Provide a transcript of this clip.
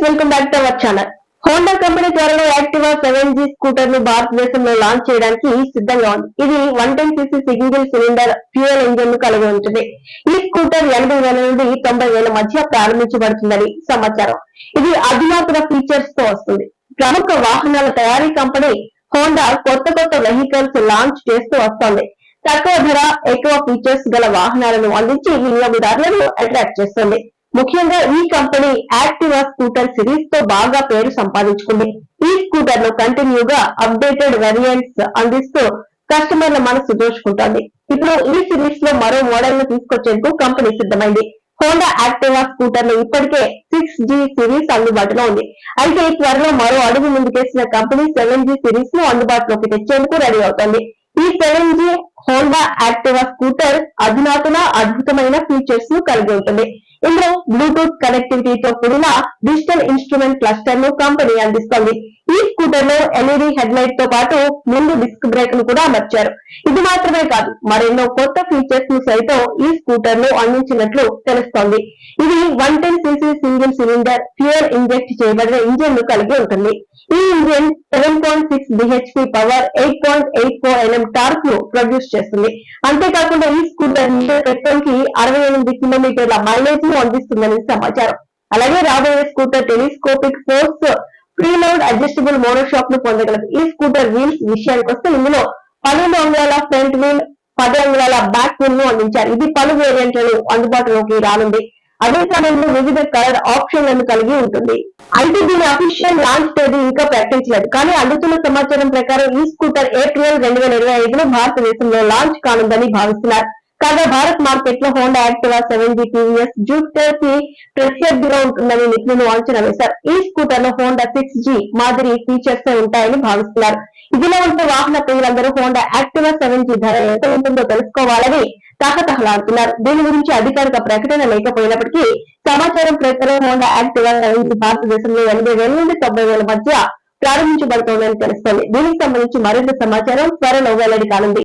Welcome back to our channel. Honda company త్వరలో Activa 7G scooter ను భారతదేశంలో launch చేయడానికి సిద్ధంగా ఉంది. ఇది 110cc single cylinder fuel engine ను కలిగి ఉంటుంది. ఈ స్కూటర్ 80,000 నుండి 90,000 మధ్య ప్రారంభించబడుతుందని సమాచారం. ఇది అధునాతన ఫీచర్స్ తో వస్తుంది. ప్రముఖ వాహనాల తయారీ కంపెనీ హోండా కొత్త వెహికల్స్ లాంచ్ చేస్తూ వస్తోంది. తక్కువ ధర, ఎక్కువ ఫీచర్స్ గల వాహనాలను అందించి వినియోగదారులను అట్రాక్ట్ చేస్తుంది. ముఖ్యంగా ఈ కంపెనీ యాక్టివా స్కూటర్ సిరీస్ తో బాగా పేరు సంపాదించుకుంది. ఈ స్కూటర్ లో కంటిన్యూగా అప్డేటెడ్ వేరియంట్స్ అందిస్తూ కస్టమర్ల మనసు దోచుకుంటోంది. ఇప్పుడు ఈ సిరీస్ లో మరో మోడల్ ను తీసుకొచ్చేందుకు కంపెనీ సిద్ధమైంది. హోండా యాక్టివా స్కూటర్ లో ఇప్పటికే 6G సిరీస్ అందుబాటులో ఉంది. అయితే త్వరలో మరో అడుగు ముందుకేసిన కంపెనీ 7G సిరీస్ ను అందుబాటులోకి తెచ్చేందుకు రెడీ అవుతోంది. ఈ 7G హోండా యాక్టివా స్కూటర్ అధునాతన అద్భుతమైన ఫీచర్స్ ను కలిగి ఉంటుంది. ఇందులో బ్లూటూత్ కనెక్టివిటీతో కూడిన డిజిటల్ ఇన్స్ట్రుమెంట్ క్లస్టర్ ను కంపెనీ అందిస్తోంది. ఈ స్కూటర్ లో LED హెడ్ లైట్ తో పాటు ముందు డిస్క్ బ్రేక్ ను కూడా అమర్చారు. ఇది మాత్రమే కాదు, మరెన్నో కొత్త ఫీచర్స్ ను సైతం ఈ స్కూటర్ లో అందించినట్లు తెలుస్తోంది. ఇది 110cc single cylinder fuel inject చేయబడిన ఇంజిన్ ను కలిగి ఉంటుంది. ఈ engine 7.6 bhp power, 8.84 Nm torque ను ప్రొడ్యూస్ చేస్తుంది. అంతేకాకుండా ఈ స్కూటర్ పెట్రోల్ కి 68 కిలోమీటర్ల మైలేజ్ ను అందిస్తుందని సమాచారం. అలాగే రాబోయే scooter telescopic force preload adjustable monoshock ను పొందగలదు. ఈ స్కూటర్ వీల్స్ విషయానికి వస్తే ఇందులో 12 అంగుళాల ఫ్రంట్ వీల్, 10 అంగుళాల బ్యాక్ వీల్ ను అందించారు. ఇది పలు వేరియంట్లను అందుబాటులోకి రానుంది. అదే సమయంలో వివిధ కలర్ ఆప్షన్లను కలిగి ఉంటుంది. అయితే దీని అఫీషియల్ లాంచ్ తేదీ ఇంకా ప్రకటించలేదు. కానీ అందుతున్న సమాచారం ప్రకారం ఈ స్కూటర్ ఏప్రిల్ 2025 లో భారతదేశంలో లాంచ్ కానుందని భావిస్తున్నారు. కాగా భారత్ మార్కెట్ లో Honda Activa 7G TVS Jupiter కి ప్రత్యర్థిగా ఉంటుందని నిపుణులు అంచనా వేశారు. ఈ స్కూటర్ లో హోండా 6G మాదిరి ఫీచర్స్ ఉంటాయని భావిస్తున్నారు. ఇదిలో ఉంటే వాహన ప్రియులందరూ హోండా యాక్టివా 7G ధర ఎంత ఉంటుందో తెలుసుకోవాలని తహతహలాడుతున్నారు. దీని గురించి అధికారిక ప్రకటన లేకపోయినప్పటికీ సమాచారం ప్రకారం హోండా యాక్టివా 7G భారతదేశంలో 80,000 నుండి 90,000 మధ్య ప్రారంభించబడుతోందని తెలుస్తోంది. దీనికి సంబంధించి మరింత సమాచారం త్వరలో వెల్లడి కానుంది.